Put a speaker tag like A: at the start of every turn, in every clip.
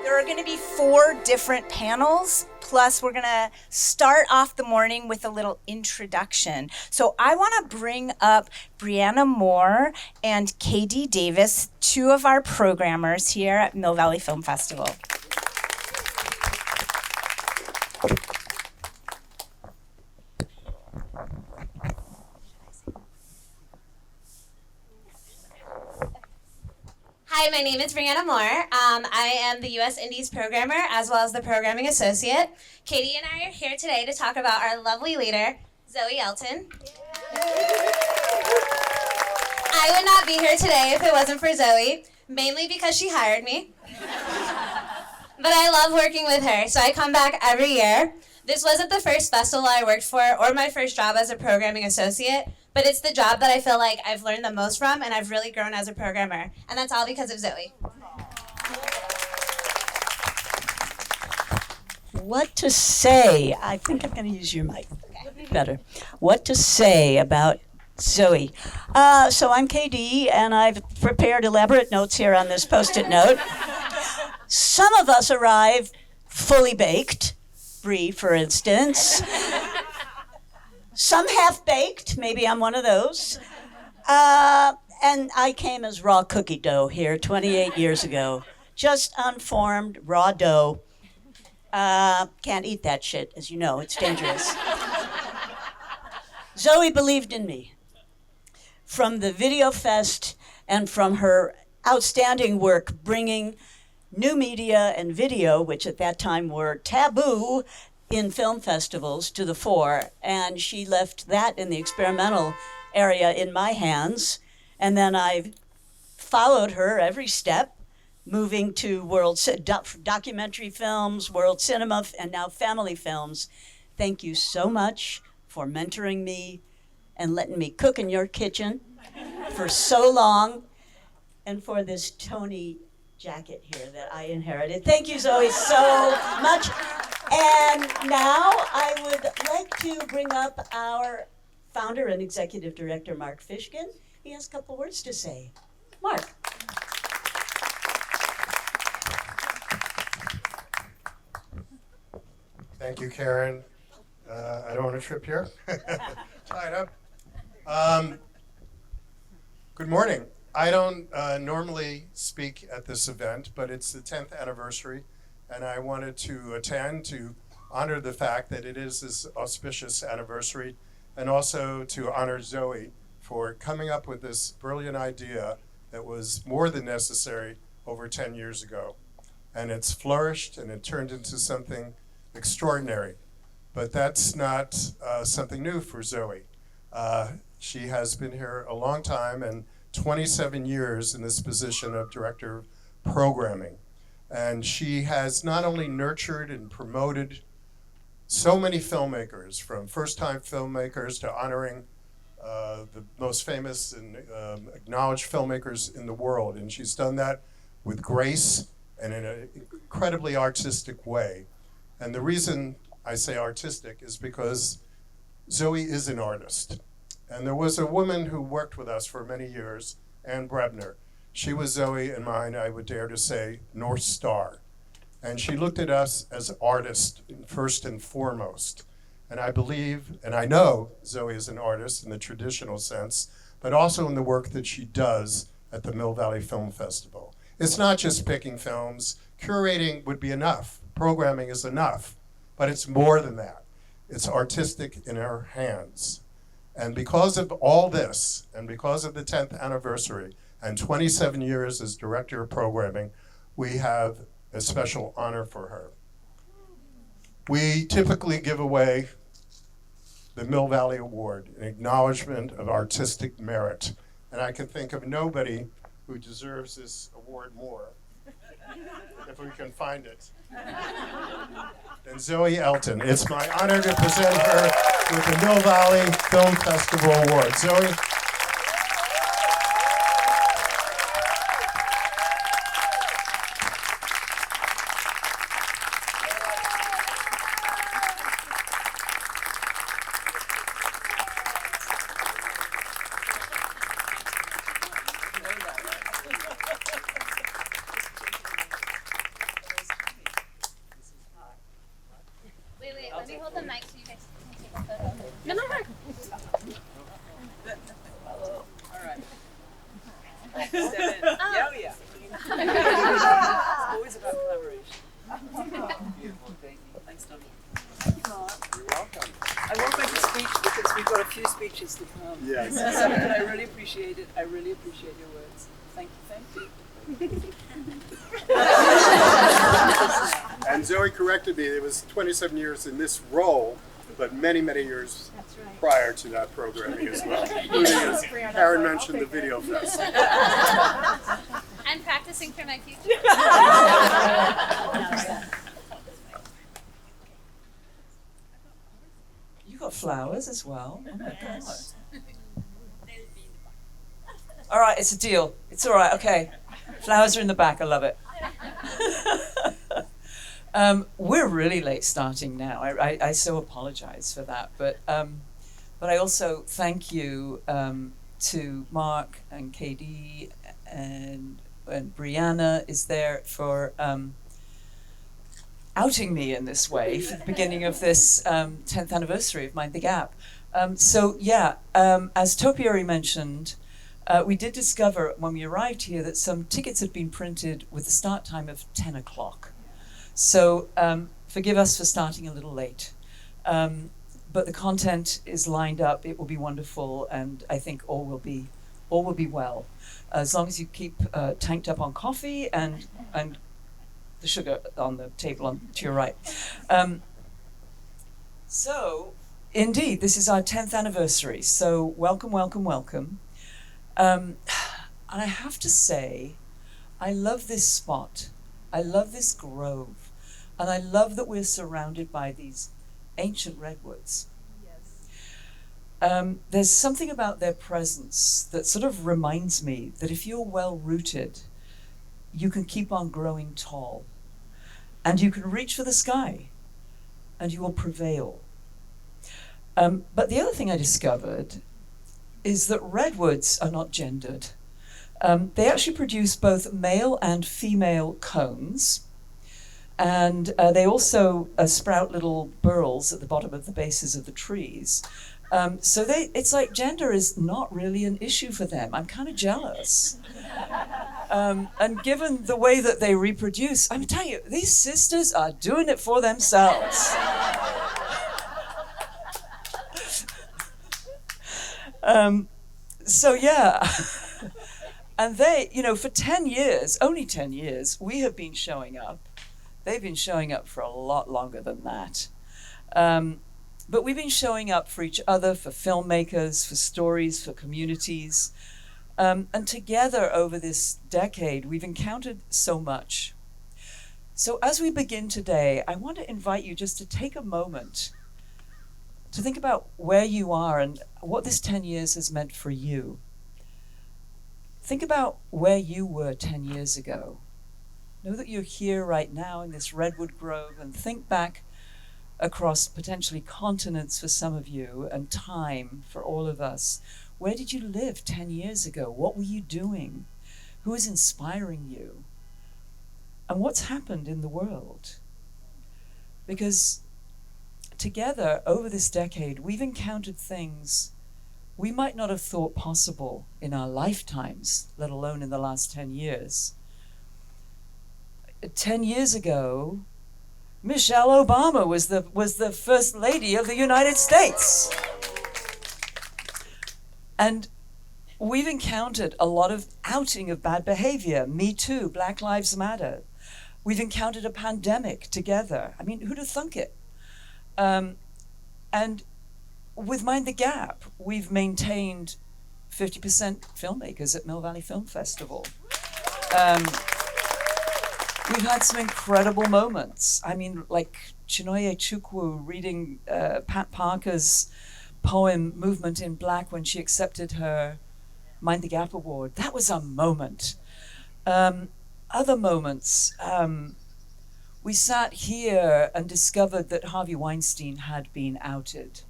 A: There are going to be 4 different panels, plus we're going to start off the morning with a little introduction. So I want to bring up Brianna Moore and KD Davis, 2 of our programmers here at Mill Valley Film Festival.
B: Hi, my name is Brianna Moore. I am the U.S. Indies programmer as well as the programming associate. Katie and I are here today to talk about our lovely leader, Zoe Elton. I would not be here today if it wasn't for Zoe, mainly because she hired me. But I love working with her, so I come back every year. This wasn't the first festival I worked for or my first job as a programming associate, but it's the job that I feel like I've learned the most from and I've really grown as a programmer. And that's all because of Zoe.
C: What to say? I think I'm going to use your mic. Okay. Better. What to say about Zoe? So I'm KD, and I've prepared elaborate notes here on this Post-it note. Some of us arrive fully baked. Brie, for instance. Some half-baked, maybe I'm one of those. And I came as raw cookie dough here 28 years ago. Just unformed, raw dough. Can't eat that shit, as you know, it's dangerous. Zoe believed in me. From the Video Fest and from her outstanding work bringing new media and video, which at that time were taboo in film festivals, to the fore, and she left that in the experimental area in my hands, and then I followed her every step, moving to documentary films, world cinema, and now family films. Thank you so much for mentoring me and letting me cook in your kitchen for so long, and for this Tony jacket here that I inherited. Thank you, Zoe, so much. And now I would like to bring up our founder and executive director, Mark Fishkin. He has a couple words to say. Mark.
D: Thank you, Karen. I don't want to trip here. Tie it up. Good morning. I don't normally speak at this event, but it's the 10th anniversary, and I wanted to attend to honor the fact that it is this auspicious anniversary, and also to honor Zoe for coming up with this brilliant idea that was more than necessary over 10 years ago. And it's flourished, and it turned into something extraordinary. But that's not something new for Zoe. She has been here a long time, and 27 years in this position of director of programming. And she has not only nurtured and promoted so many filmmakers, from first-time filmmakers to honoring the most famous and acknowledged filmmakers in the world. And she's done that with grace and in an incredibly artistic way. And the reason I say artistic is because Zoe is an artist. And there was a woman who worked with us for many years, Ann Brebner. She was Zoe and mine, I would dare to say, North Star. And she looked at us as artists first and foremost. And I believe, and I know Zoe is an artist in the traditional sense, but also in the work that she does at the Mill Valley Film Festival. It's not just picking films. Curating would be enough. Programming is enough. But it's more than that. It's artistic in her hands. And because of all this, and because of the 10th anniversary, and 27 years as director of programming, we have a special honor for her. We typically give away the Mill Valley Award, an acknowledgement of artistic merit. And I can think of nobody who deserves this award more, if we can find it, than Zoe Elton. It's my honor to present her with the Mill Valley Film Festival Award. Zoe.
E: Yes.
F: But I really appreciate it. I really appreciate your words. Thank you.
E: And Zoe corrected me. It was 27 years in this role, but many, many years prior to that programming as well, including, as Karen mentioned, the Video Fest.
B: I'm practicing for my future.
F: You got flowers as well. Oh my God. All right, it's a deal. It's all right. Okay, flowers are in the back. I love it. We're really late starting now. I so apologize for that, but I also thank you to Mark and KD and Brianna is there for outing me in this way for the beginning of this 10th anniversary of Mind the Gap. As Topiary mentioned, we did discover when we arrived here that some tickets had been printed with the start time of 10 o'clock. So forgive us for starting a little late. But the content is lined up, it will be wonderful, and I think all will be well. As long as you keep tanked up on coffee and the sugar on the table to your right. So, indeed, this is our 10th anniversary. So, welcome, welcome, welcome. And I have to say, I love this spot. I love this grove. And I love that we're surrounded by these ancient redwoods. Yes. There's something about their presence that sort of reminds me that if you're well rooted, you can keep on growing tall. And you can reach for the sky. And you will prevail. But the other thing I discovered is that redwoods are not gendered. They actually produce both male and female cones. And they also sprout little burls at the bottom of the bases of the trees. So it's like gender is not really an issue for them. I'm kind of jealous. And given the way that they reproduce, I'm telling you, these sisters are doing it for themselves. So yeah, and they, for 10 years, only 10 years, we have been showing up. They've been showing up for a lot longer than that. But we've been showing up for each other, for filmmakers, for stories, for communities. And together over this decade, we've encountered so much. So as we begin today, I want to invite you just to take a moment to think about where you are and what this 10 years has meant for you. Think about where you were 10 years ago. Know that you're here right now in this redwood grove, and think back across potentially continents for some of you and time for all of us. Where did you live 10 years ago? What were you doing? Who is inspiring you? And what's happened in the world? Because together, over this decade, we've encountered things we might not have thought possible in our lifetimes, let alone in the last 10 years. 10 years ago, Michelle Obama was the First Lady of the United States. And we've encountered a lot of outing of bad behavior. Me Too, Black Lives Matter. We've encountered a pandemic together. I mean, who'd have thunk it? And with Mind the Gap, we've maintained 50% filmmakers at Mill Valley Film Festival. We've had some incredible moments. I mean, like Chinonye Chukwu reading Pat Parker's poem Movement in Black when she accepted her Mind the Gap award. That was a moment. Other moments, we sat here and discovered that Harvey Weinstein had been outed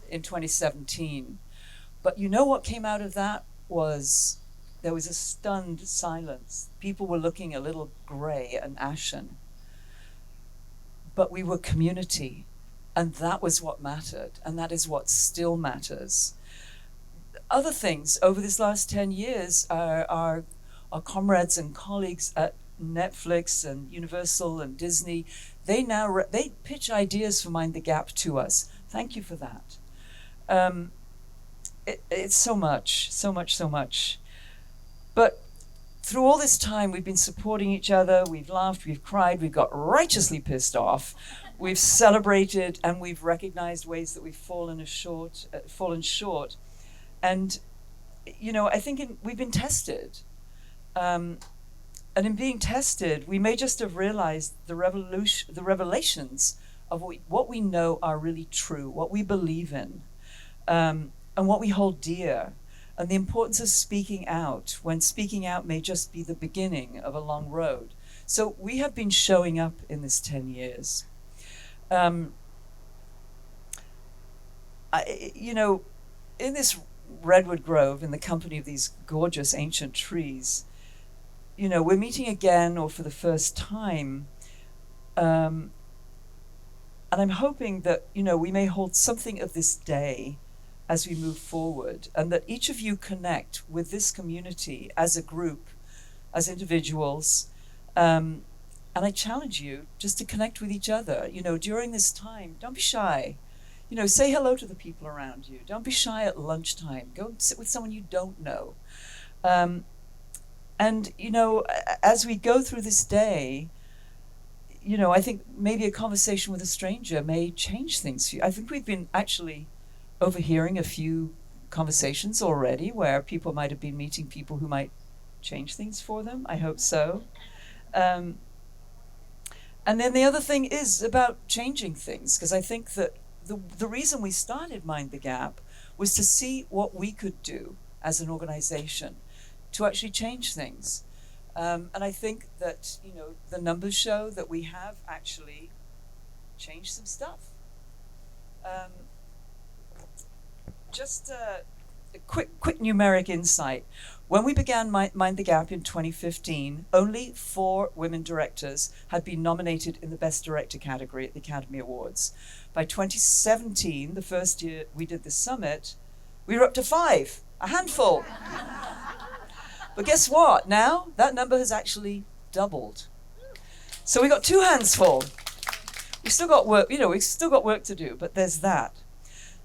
F: in 2017. But you know what came out of that was there was a stunned silence. People were looking a little gray and ashen. But we were community, and that was what mattered, and that is what still matters. Other things over this last 10 years are our comrades and colleagues at Netflix and Universal and Disney. They now they pitch ideas for Mind the Gap to us. Thank you for that. it's so much, so much, so much. But through all this time, we've been supporting each other, we've laughed, we've cried, we've got righteously pissed off, we've celebrated, and we've recognized ways that we've fallen short. And, you know, I think we've been tested. And in being tested, we may just have realized the revelations of what we know are really true, what we believe in, and what we hold dear, and the importance of speaking out, when speaking out may just be the beginning of a long road. So we have been showing up in this 10 years. You know, in this redwood grove, in the company of these gorgeous ancient trees, you know, we're meeting again or for the first time. And I'm hoping that, you know, we may hold something of this day as we move forward, and that each of you connect with this community as a group, as individuals. And I challenge you just to connect with each other. You know, during this time, don't be shy. You know, say hello to the people around you. Don't be shy at lunchtime. Go and sit with someone you don't know. And, you know, as we go through this day, you know, I think maybe a conversation with a stranger may change things for you. I think we've been actually overhearing a few conversations already where people might have been meeting people who might change things for them. I hope so. And then the other thing is about changing things, because I think that the reason we started Mind the Gap was to see what we could do as an organization to actually change things. And I think that, you know, the numbers show that we have actually changed some stuff. Just a quick numeric insight. When we began Mind the Gap in 2015, only 4 women directors had been nominated in the Best Director category at the Academy Awards. By 2017, the first year we did the summit, we were up to 5, a handful. But guess what? Now that number has actually doubled. So we got 2 hands full. We've still got work, you know, we've still got work to do, but there's that.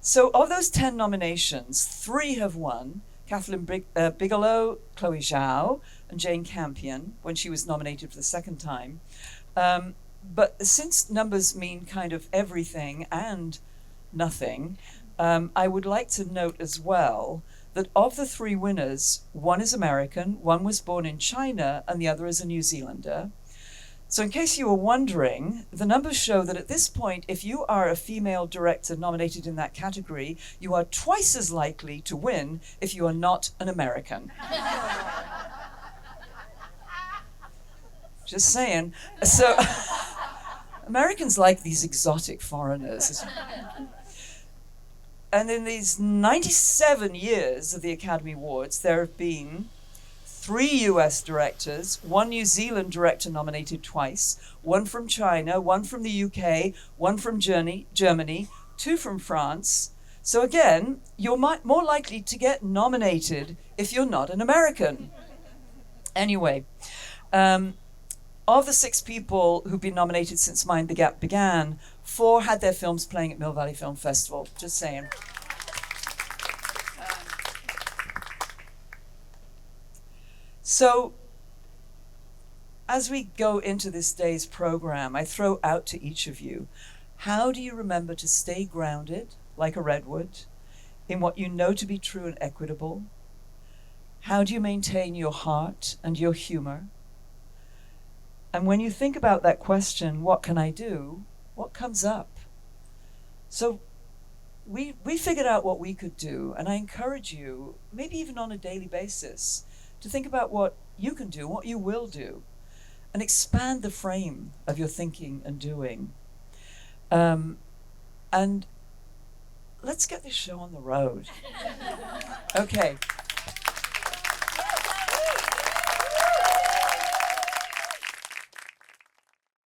F: So of those 10 nominations, 3 have won. Kathleen Bigelow, Chloe Zhao, and Jane Campion, when she was nominated for the second time. But since numbers mean kind of everything and nothing, I would like to note as well that of the 3 winners, 1 is American, 1 was born in China, and the other is a New Zealander. So in case you were wondering, the numbers show that at this point, if you are a female director nominated in that category, you are twice as likely to win if you are not an American. Just saying. So Americans like these exotic foreigners. And in these 97 years of the Academy Awards, there have been 3 US directors, 1 New Zealand director nominated twice, 1 from China, 1 from the UK, 1 from Germany, 2 from France. So again, you're more likely to get nominated if you're not an American. Anyway, of the 6 people who've been nominated since Mind the Gap began, 4 had their films playing at Mill Valley Film Festival. Just saying. So, as we go into this day's program, I throw out to each of you, how do you remember to stay grounded, like a redwood, in what you know to be true and equitable? How do you maintain your heart and your humor? And when you think about that question, what can I do? What comes up? So we figured out what we could do, and I encourage you, maybe even on a daily basis, to think about what you can do, what you will do, and expand the frame of your thinking and doing. And let's get this show on the road. Okay.